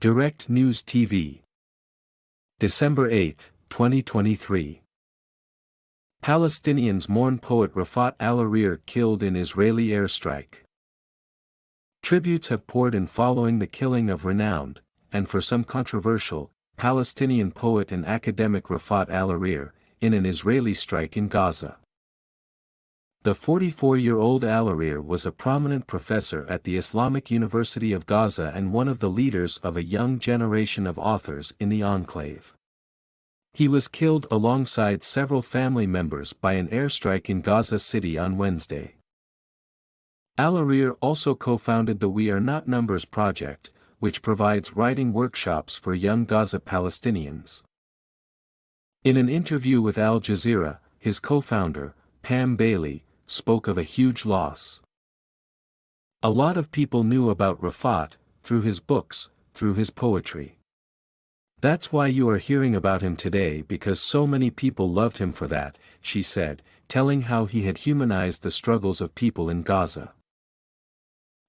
Direct News TV. December 8, 2023. Palestinians mourn poet Refaat Alareer killed in Israeli airstrike. Tributes have poured in following the killing of renowned, and for some controversial, Palestinian poet and academic Refaat Alareer, in an Israeli strike in Gaza. The 44-year-old Alareer was a prominent professor at the Islamic University of Gaza and one of the leaders of a young generation of authors in the enclave. He was killed alongside several family members by an airstrike in Gaza City on Wednesday. Alareer also co-founded the We Are Not Numbers project, which provides writing workshops for young Gaza Palestinians. In an interview with Al Jazeera, his co-founder, Pam Bailey, spoke of a huge loss. "A lot of people knew about Refaat, through his books, through his poetry. That's why you are hearing about him today, because so many people loved him for that," she said, telling how he had humanized the struggles of people in Gaza.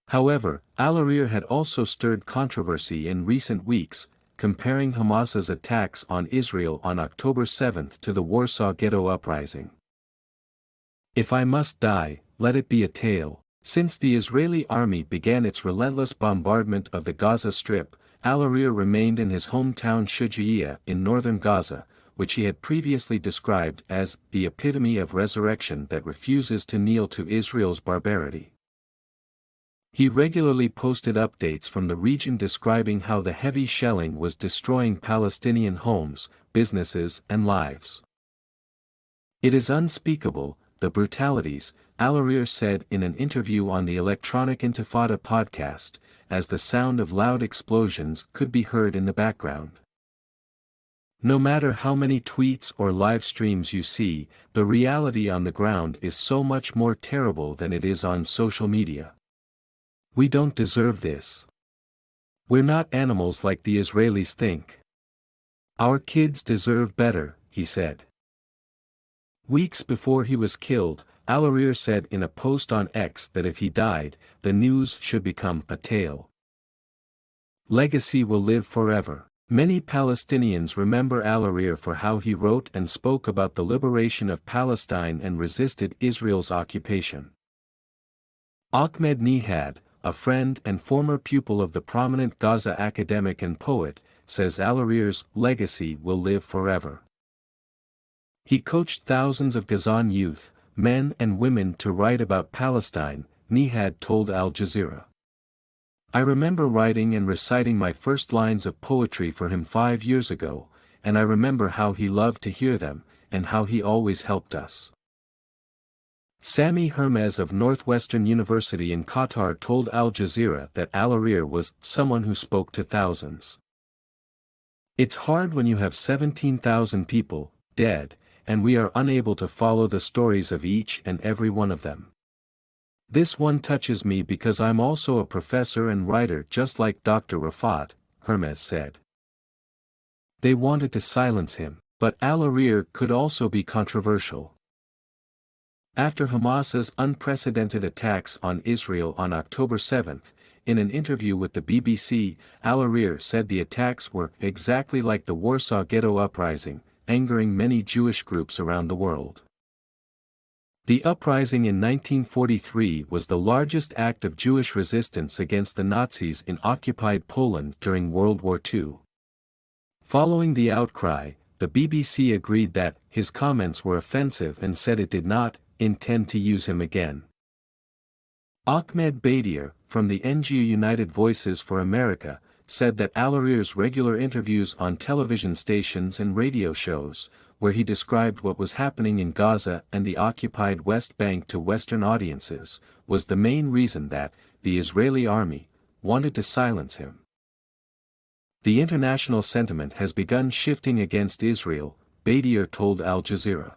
However, Alareer had also stirred controversy in recent weeks, comparing Hamas's attacks on Israel on October 7 to the Warsaw Ghetto Uprising. "If I must die, let it be a tale." Since the Israeli army began its relentless bombardment of the Gaza Strip, Alareer remained in his hometown Shujaia in northern Gaza, which he had previously described as the epitome of resurrection that refuses to kneel to Israel's barbarity. He regularly posted updates from the region describing how the heavy shelling was destroying Palestinian homes, businesses, and lives. "It is unspeakable, the brutalities," Alareer said in an interview on the Electronic Intifada podcast, as the sound of loud explosions could be heard in the background. "No matter how many tweets or live streams you see, the reality on the ground is so much more terrible than it is on social media. We don't deserve this. We're not animals like the Israelis think. Our kids deserve better," he said. Weeks before he was killed, Alareer said in a post on X that if he died, the news should become a tale. Legacy will live forever. Many Palestinians remember Alareer for how he wrote and spoke about the liberation of Palestine and resisted Israel's occupation. Ahmed Nihad, a friend and former pupil of the prominent Gaza academic and poet, says Alareer's legacy will live forever. "He coached thousands of Gazan youth, men and women to write about Palestine," Nihad told Al Jazeera. "I remember writing and reciting my first lines of poetry for him 5 years ago, and I remember how he loved to hear them, and how he always helped us." Sami Hermes of Northwestern University in Qatar told Al Jazeera that Alareer was someone who spoke to thousands. "It's hard when you have 17,000 people dead, and we are unable to follow the stories of each and every one of them. This one touches me because I'm also a professor and writer just like Dr. Refaat," Hermes said. They wanted to silence him, but Alareer could also be controversial. After Hamas's unprecedented attacks on Israel on October 7, in an interview with the BBC, Alareer said the attacks were exactly like the Warsaw Ghetto Uprising, angering many Jewish groups around the world. The uprising in 1943 was the largest act of Jewish resistance against the Nazis in occupied Poland during World War II. Following the outcry, the BBC agreed that his comments were offensive and said it did not intend to use him again. Ahmed Badier, from the NGO United Voices for America, said that Alareer's regular interviews on television stations and radio shows, where he described what was happening in Gaza and the occupied West Bank to Western audiences, was the main reason that the Israeli army wanted to silence him. "The international sentiment has begun shifting against Israel," Badier told Al Jazeera.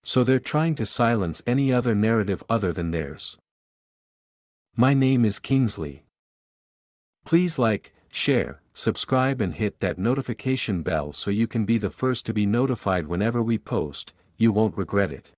"So they're trying to silence any other narrative other than theirs. My name is Kingsley. Please like, share, subscribe and hit that notification bell so you can be the first to be notified whenever we post. You won't regret it."